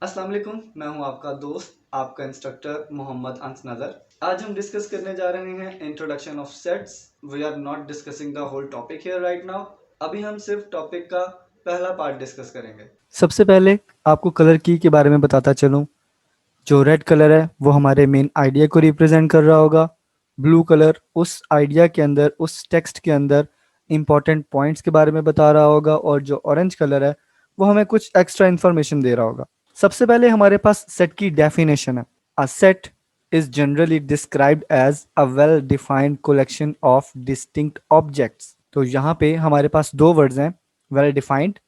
अस्सलाम वालेकुम, मैं हूं आपका दोस्त, आपका इंस्ट्रक्टर मोहम्मद अंस नज़र। आज हम डिस्कस करने जा रहे हैं introduction of sets. We are not discussing the whole topic here right now. अभी हम सिर्फ टॉपिक का पहला पार्ट डिस्कस करेंगे। सबसे पहले आपको कलर की के बारे में बताता चलूं। जो रेड कलर है वो हमारे मेन आइडिया को रिप्रेजेंट कर रहा होगा। ब्लू कलर उस आइडिया के अंदर, उस टेक्स्ट के अंदर इंपॉर्टेंट पॉइंट्स के बारे में बता रहा होगा। और जो ऑरेंज कलर है वो हमें कुछ एक्स्ट्रा इन्फॉर्मेशन दे रहा होगा। सबसे पहले हमारे पास सेट की डेफिनेशन है। A set is generally described as a well defined collection of distinct objects। तो यहाँ पे हमारे पास दो वर्ड्स हैं, well defined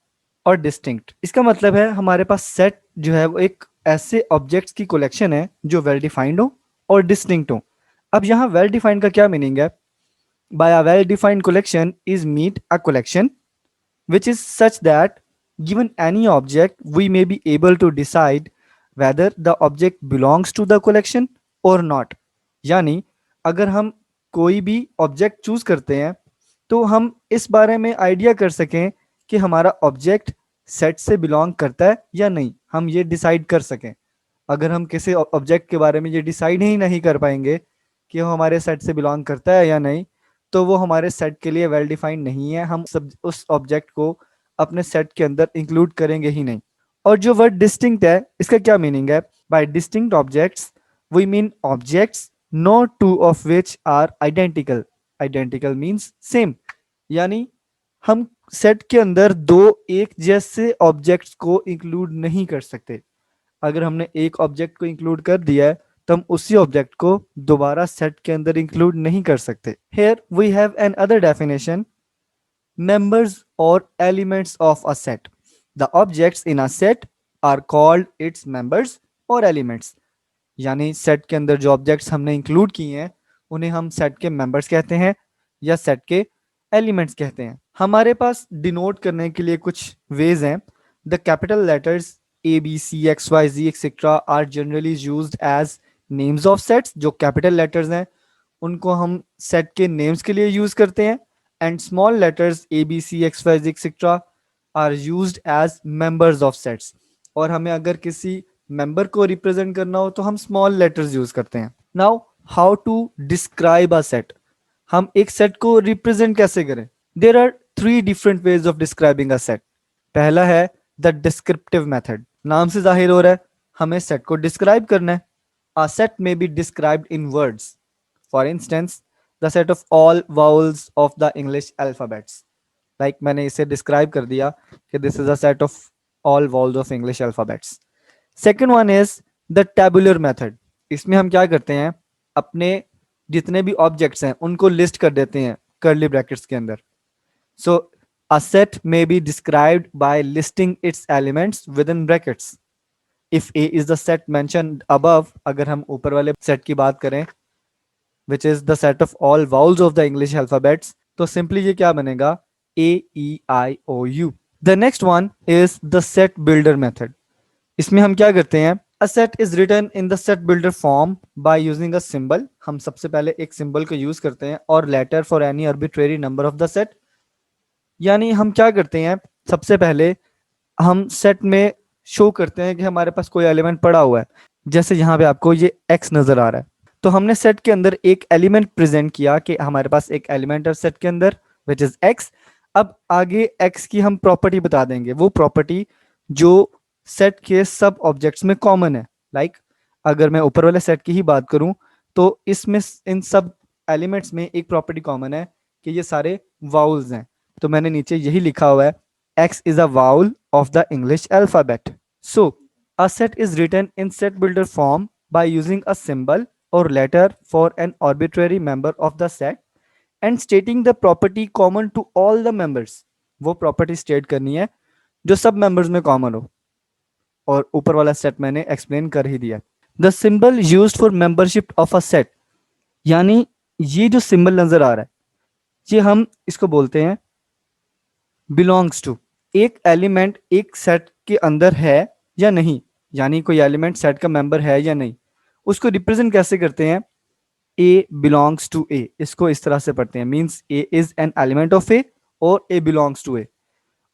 और डिस्टिंक्ट। इसका मतलब है हमारे पास सेट जो है वो एक ऐसे ऑब्जेक्ट्स की कलेक्शन है जो वेल डिफाइंड हो और डिस्टिंक्ट हो। अब यहाँ वेल डिफाइंड का क्या मीनिंग है? By a well defined collection is meant a collection which is such that given any object we may be able to decide whether the object belongs to the collection or not। यानी अगर हम कोई भी object choose करते हैं तो हम इस बारे में आइडिया कर सकें कि हमारा ऑब्जेक्ट सेट से बिलोंग करता है या नहीं, हम ये डिसाइड कर सकें। अगर हम किसी ऑब्जेक्ट के बारे में ये डिसाइड ही नहीं कर पाएंगे कि वो हमारे सेट से बिलोंग करता है या नहीं, तो वो हमारे सेट के लिए वेल डिफाइंड नहीं है। हम सब उस ऑब्जेक्ट को अपने सेट के अंदर इंक्लूड करेंगे ही नहीं। और जो वर्ड डिस्टिंक्ट है इसका क्या मीनिंग है? By distinct objects we mean objects no two of which are identical. Identical means same. यानी हम सेट के अंदर दो एक जैसे ऑब्जेक्ट्स को इंक्लूड नहीं कर सकते। अगर हमने एक ऑब्जेक्ट को इंक्लूड कर दिया है तो हम उसी ऑब्जेक्ट को दोबारा सेट के अंदर इंक्लूड नहीं कर सकते। Here we have another definition, members or elements of a set। The objects in a set are called its members or elements। यानी सेट के अंदर जो ऑब्जेक्ट्स हमने इंक्लूड किए हैं उन्हें हम सेट के मेंबर्स कहते हैं या सेट के एलिमेंट्स कहते हैं। हमारे पास डिनोट करने के लिए कुछ वेज हैं। The capital letters A B C x Y ji etcetera are generally used as names of sets. जो कैपिटल लेटर्स हैं उनको हम सेट के नेम्स के लिए यूज करते हैं। And small letters A B C x Y ji etcetera are used as members of sets. और हमें अगर किसी मेंबर को रिप्रेजेंट करना हो तो हम स्मॉल लेटर्स यूज करते हैं। Now how to describe a set. हम एक सेट को रिप्रेजेंट कैसे करें? There are three different ways of describing a set. पहला है द डिस्क्रिप्टिव मेथड। नाम से जाहिर हो रहा है हमें सेट को डिस्क्राइब करना है। अ सेट में be described in words. For instance the set of all vowels of the English alphabets. Like मैंने इसे डिस्क्राइब कर दिया कि this is a set of all vowels of English alphabets. Second one is the tabular method. इसमें हम क्या करते हैं, अपने जितने भी ऑब्जेक्ट्स हैं उनको लिस्ट कर देते हैं कर्ली ब्रैकेट्स के अंदर। So a set may be described by listing its elements within brackets. If A is the set mentioned above, अगर हम ऊपर वाले सेट की बात करें which is the set of all vowels of the English alphabets, तो simply ये क्या बनेगा? A E I O U. The next one is the set builder method. इसमें हम क्या करते हैं, a set is written in the set builder form by using a symbol. हम सबसे पहले एक सिंबल को यूज करते हैं और letter for any arbitrary number of the set. यानी हम क्या करते हैं, सबसे पहले हम सेट में शो करते हैं कि हमारे पास कोई एलिमेंट पड़ा हुआ है। जैसे यहाँ पे आपको ये एक्स नजर आ रहा है, तो हमने सेट के अंदर एक एलिमेंट प्रेजेंट किया कि हमारे पास एक एलिमेंट है सेट के अंदर विच इज एक्स। अब आगे एक्स की हम प्रॉपर्टी बता देंगे, वो प्रॉपर्टी जो सेट के सब ऑब्जेक्ट्स में कॉमन है। लाइक अगर मैं ऊपर वाले सेट की ही बात करूं तो इसमें इन सब एलिमेंट्स में एक प्रॉपर्टी कॉमन है कि ये सारे वाउल्स हैं। तो मैंने नीचे यही लिखा हुआ है, x is a vowel of the English alphabet। So, a set is written in set builder form by using a symbol or letter for an arbitrary member of the set and stating the property common to all the members। वो property state करनी है जो सब members में common हो, और ऊपर वाला सेट मैंने एक्सप्लेन कर ही दिया। The symbol used for membership of a set. यानी ये जो सिंबल नजर आ रहा है ये हम इसको बोलते हैं बिलोंग्स टू। एक एलिमेंट एक सेट के अंदर है या नहीं, यानी कोई एलिमेंट सेट का मेंबर है या नहीं, उसको रिप्रेजेंट कैसे करते हैं? ए बिलोंग्स टू ए, इसको इस तरह से पढ़ते हैं, means A is an element of A और ए बिलोंग्स टू ए।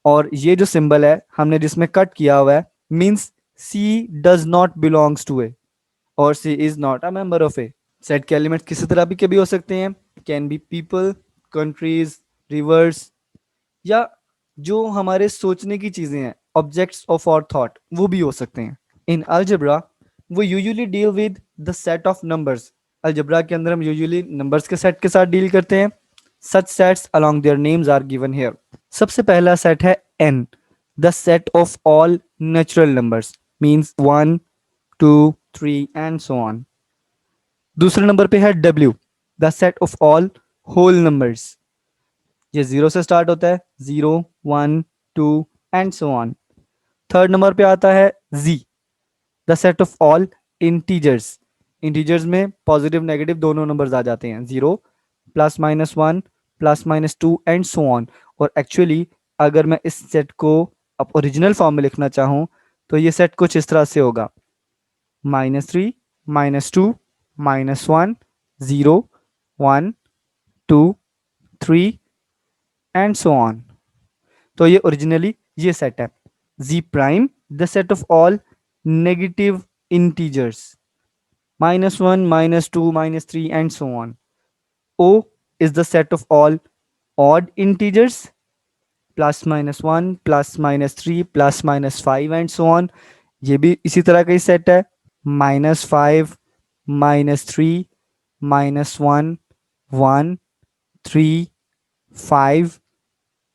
और ये जो सिंबल है हमने जिसमें कट किया हुआ है means C does not belongs to A और C is not a member of A. Set के एलिमेंट्स किसी तरह भी के भी हो सकते हैं, can be people, countries, reverse, या जो हमारे सोचने की चीजें हैं, ऑब्जेक्ट्स ऑफ आवर थॉट, वो भी हो सकते हैं. In algebra we usually deal with the set of numbers. Algebra के अंदर हम यूजुअली नंबर्स के सेट के साथ डील करते हैं. such sets along their names are given here. सबसे पहला सेट है n, the set of all natural numbers, means 1 2 3 and so on. दूसरे नंबर पे है w, the set of all whole numbers. ये जीरो से स्टार्ट होता है, 0 1 2 and so on. Third number पे आता है z, the set of all integers. Integers में पॉजिटिव नेगेटिव दोनों नंबर्स आ जाते हैं, 0 +-1 +-2 एंड सो ऑन. और एक्चुअली अगर मैं इस सेट को अब ओरिजिनल फॉर्म में लिखना चाहूँ तो ये सेट कुछ इस तरह से होगा, -3 -2 -1 0 1 2 3 एंड सो ऑन. तो ये ओरिजिनली ये सेट है. G prime, the set of all negative integers, -1 -2 -3 and so on. O is the set of all odd integers, +-1 +-3 +-5 and so on. ये भी इसी तरह का ही सेट है, -5 -3 -1 1 3 5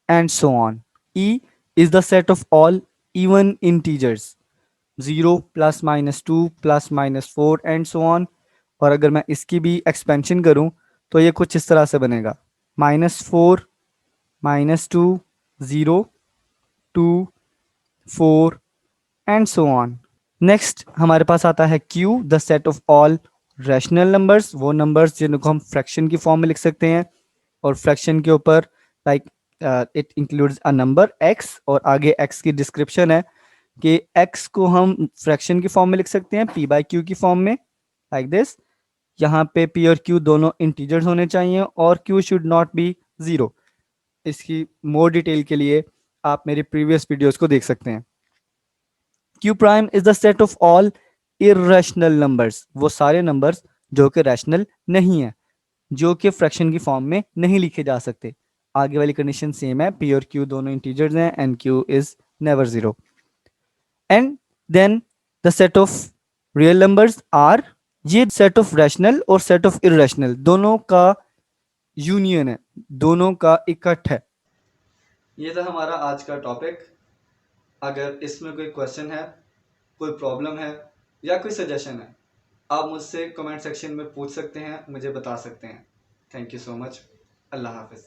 and so on. E is the set of all even integers, 0 +-2 +-4 and so on. और अगर मैं इसकी भी एक्सपेंशन करूं तो ये कुछ इस तरह से बनेगा, -4 -2 0 2 4 एंड सो ऑन. नेक्स्ट हमारे पास आता है Q, the set of all rational numbers, वो नंबर्स जिनको हम फ्रैक्शन की फॉर्म में लिख सकते हैं. और फ्रैक्शन के ऊपर like it includes a number x, और आगे x की डिस्क्रिप्शन है कि x को हम फ्रैक्शन की फॉर्म में लिख सकते हैं p/q की फॉर्म में, लाइक दिस. यहाँ पे p और q दोनों इंटीजर्स होने चाहिए और q शुड नॉट बी 0. इसकी मोर डिटेल के लिए आप मेरी प्रीवियस वीडियोस को देख सकते हैं. q prime is the set of all irrational numbers, वो सारे नंबर्स जो कि रैशनल नहीं है, जो कि फ्रैक्शन की फॉर्म में नहीं लिखे जा सकते. आगे वाली कंडीशन सेम है, p और q दोनों इंटीजर्स हैं and q is never 0. And then the set of real numbers are, ये सेट ऑफ रैशनल और सेट ऑफ इरेशनल दोनों का यूनियन है, दोनों का इकट्ठ है. ये था हमारा आज का टॉपिक. अगर इसमें कोई क्वेश्चन है, कोई प्रॉब्लम है या कोई सजेशन है, आप मुझसे कमेंट सेक्शन में पूछ सकते हैं, मुझे बता सकते हैं. Thank you so much. अल्लाह हाफिज़.